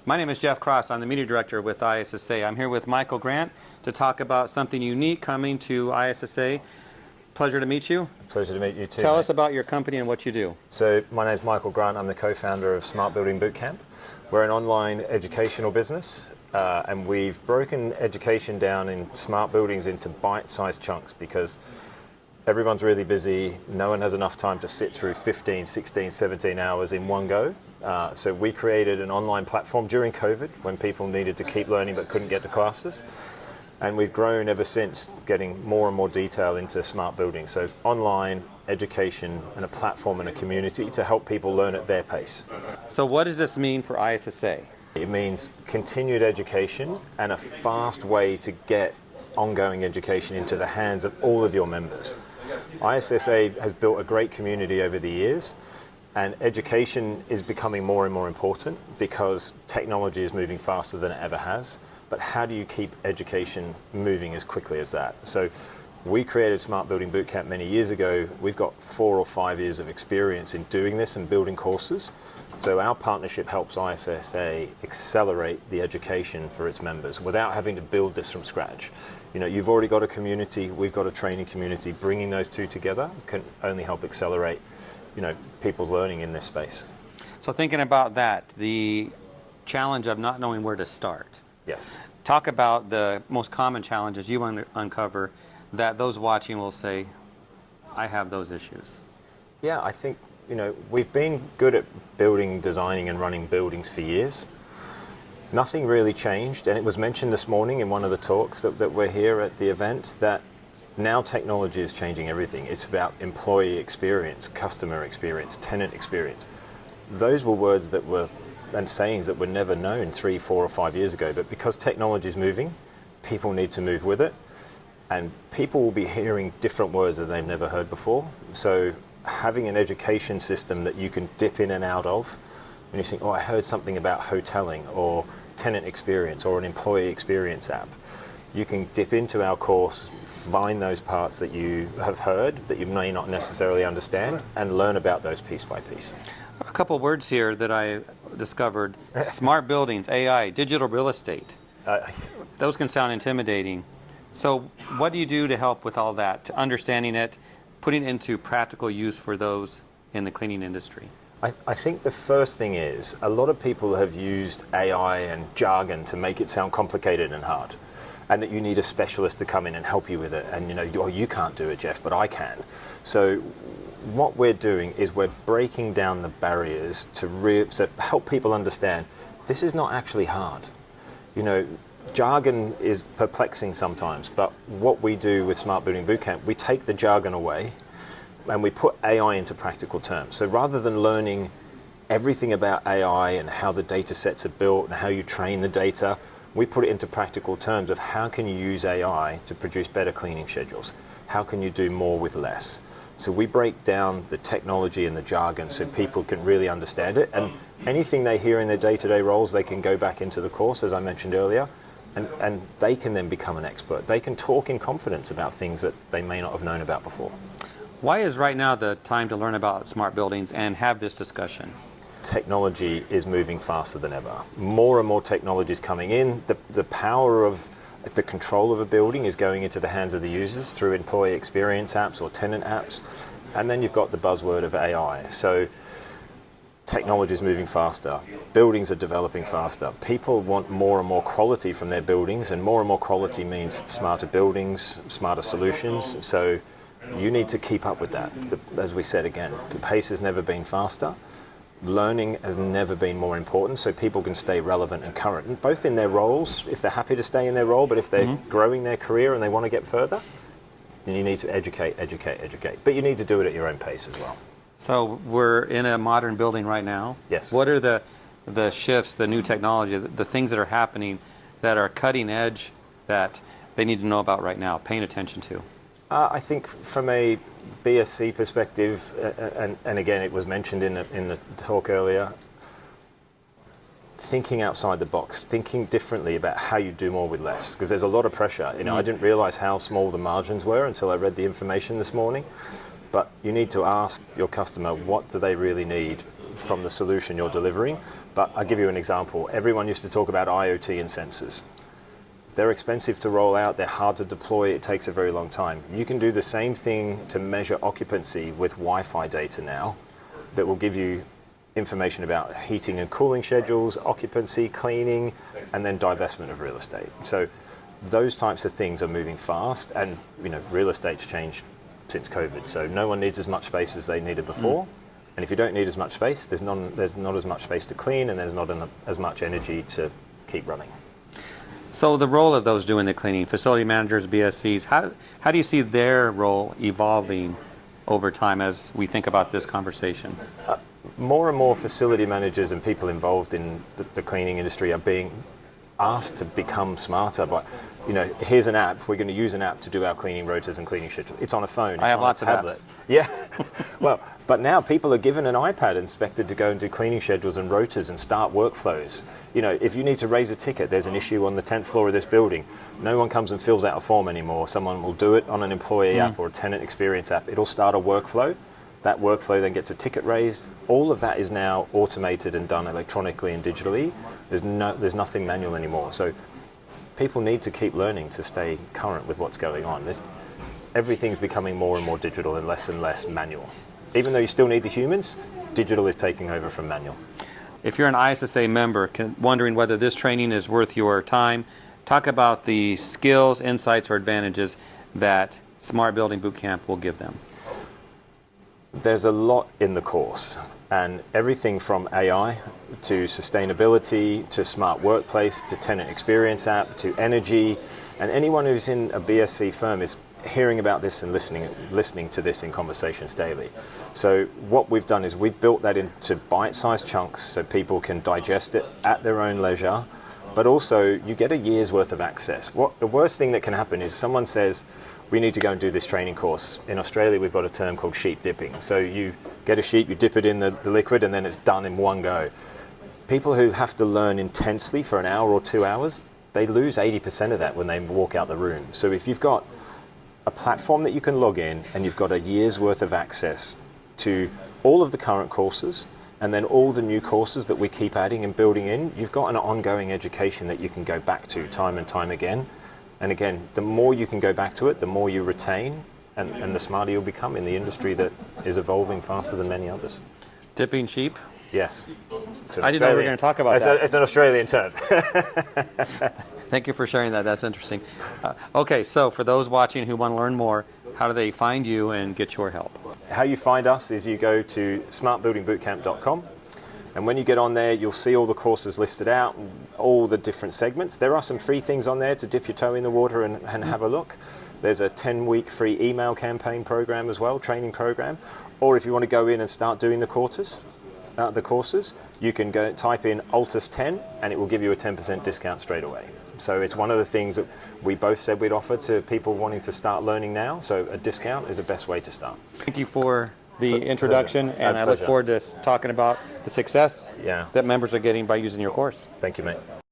My name is Jeff Cross. I'm the Media Director with ISSA. I'm here with Michael Grant to talk about something unique coming to ISSA. Pleasure to meet you. Pleasure to meet you too. Tell us about your company and what you do. So my name is Michael Grant. I'm the co-founder of Smart Building Bootcamp. We're an online educational business and we've broken education down in smart buildings into bite-sized chunks because everyone's really busy. No one has enough time to sit through 15, 16, 17 hours in one go. So we created an online platform during COVID when people needed to keep learning but couldn't get to classes. And we've grown ever since, getting more and more detail into smart building. So online education and a platform and a community to help people learn at their pace. So what does this mean for ISSA? It means continued education and a fast way to get ongoing education into the hands of all of your members. ISSA has built a great community over the years, and education is becoming more and more important because technology is moving faster than it ever has. But how do you keep education moving as quickly as that? So we created Smart Building Bootcamp many years ago. We've got 4 or 5 years of experience in doing this and building courses. So our partnership helps ISSA accelerate the education for its members without having to build this from scratch. You know, you've already got a community, we've got a training community. Bringing those two together can only help accelerate, you know, people's learning in this space. So thinking about that, the challenge of not knowing where to start. Yes. Talk about the most common challenges you uncover that those watching will say, I have those issues. Yeah, I think, you know, we've been good at building, designing and running buildings for years. Nothing really changed, and it was mentioned this morning in one of the talks that we're here at the event that now technology is changing everything. It's about employee experience, customer experience, tenant experience. Those were words that were and sayings that were never known 3, 4 or 5 years ago, but because technology is moving, people need to move with it, and people will be hearing different words that they've never heard before. So having an education system that you can dip in and out of, when you think, oh, I heard something about hoteling or tenant experience or an employee experience app, you can dip into our course, find those parts that you have heard that you may not necessarily understand, and learn about those piece by piece. A couple words here that I discovered. Smart buildings, AI, digital real estate. Those can sound intimidating. So what do you do to help with all that, to understanding it, putting it into practical use for those in the cleaning industry? I think the first thing is, a lot of people have used AI and jargon to make it sound complicated and hard, and that you need a specialist to come in and help you with it. And you know, oh, you can't do it, Jeff, but I can. So what we're doing is we're breaking down the barriers to help people understand this is not actually hard. You know, jargon is perplexing sometimes, but what we do with Smart Building Bootcamp, we take the jargon away and we put AI into practical terms. So rather than learning everything about AI and how the data sets are built and how you train the data, we put it into practical terms of how can you use AI to produce better cleaning schedules? How can you do more with less? So we break down the technology and the jargon so people can really understand it, and anything they hear in their day-to-day roles, they can go back into the course, as I mentioned earlier, and they can then become an expert. They can talk in confidence about things that they may not have known about before. Why is right now the time to learn about smart buildings and have this discussion? Technology is moving faster than ever. More and more technology is coming in. The power of the control of a building is going into the hands of the users through employee experience apps or tenant apps. And then you've got the buzzword of AI. So technology is moving faster. Buildings are developing faster. People want more and more quality from their buildings, and more quality means smarter buildings, smarter solutions. So you need to keep up with that. As we said again, the pace has never been faster. Learning has never been more important, so people can stay relevant and current, both in their roles, if they're happy to stay in their role, but if they're growing their career and they want to get further, then you need to educate. But you need to do it at your own pace as well. So we're in a modern building right now. Yes. What are the shifts, the new technology, the things that are happening that are cutting edge that they need to know about right now, paying attention to? I think from a BSc perspective, and again it was mentioned in the talk earlier, thinking outside the box, thinking differently about how you do more with less, because there's a lot of pressure. You know, I didn't realize how small the margins were until I read the information this morning. But you need to ask your customer, what do they really need? from the solution you're delivering. But I'll give you an example. Everyone used to talk about IoT and sensors. They're expensive to roll out, they're hard to deploy, it takes a very long time. You can do the same thing to measure occupancy with Wi-Fi data now that will give you information about heating and cooling schedules, occupancy, cleaning, and then divestment of real estate. So those types of things are moving fast, and real estate's changed since COVID. So no one needs as much space as they needed before. And if you don't need as much space, there's not as much space to clean, and there's not as much energy to keep running. So the role of those doing the cleaning, facility managers, BSCs, how do you see their role evolving over time as we think about this conversation? More and more facility managers and people involved in the cleaning industry are being asked to become smarter. But here's an app. We're going to use an app to do our cleaning rotas and cleaning schedule. It's on a phone. I have lots of apps. Yeah. Well, but now people are given an iPad inspected to go and do cleaning schedules and rotas and start workflows. If you need to raise a ticket, there's an issue on the 10th floor of this building. No one comes and fills out a form anymore. Someone will do it on an employee app or a tenant experience app. It'll start a workflow. That workflow then gets a ticket raised. All of that is now automated and done electronically and digitally. There's nothing manual anymore. So people need to keep learning to stay current with what's going on. Everything's becoming more and more digital and less manual. Even though you still need the humans, digital is taking over from manual. If you're an ISSA member wondering whether this training is worth your time, talk about the skills, insights, or advantages that Smart Building Bootcamp will give them. There's a lot in the course, and everything from AI to sustainability to smart workplace to tenant experience app to energy, and anyone who's in a BSc firm is hearing about this and listening to this in conversations daily. So what we've done is we've built that into bite-sized chunks so people can digest it at their own leisure, but also you get a year's worth of access. The worst thing that can happen is someone says, we need to go and do this training course. In Australia, we've got a term called sheep dipping. So you get a sheep, you dip it in the liquid, and then it's done in one go. People who have to learn intensely for an hour or 2 hours, they lose 80% of that when they walk out the room. So if you've got a platform that you can log in and you've got a year's worth of access to all of the current courses and then all the new courses that we keep adding and building in, you've got an ongoing education that you can go back to time and time again. And again, the more you can go back to it, the more you retain and the smarter you'll become in the industry that is evolving faster than many others. Dipping sheep? Yes. I didn't know we were going to talk about that. It's an Australian term. Thank you for sharing that. That's interesting. Okay, so for those watching who want to learn more, how do they find you and get your help? How you find us is you go to smartbuildingbootcamp.com. And when you get on there, you'll see all the courses listed out, all the different segments. There are some free things on there to dip your toe in the water and have a look. There's a 10-week free email campaign program as well, training program. Or if you want to go in and start doing the courses, you can go type in ALTUS10 and it will give you a 10% discount straight away. So it's one of the things that we both said we'd offer to people wanting to start learning now. So a discount is the best way to start. Thank you for the introduction, and I look forward to talking about the success that members are getting by using your course. Thank you, mate.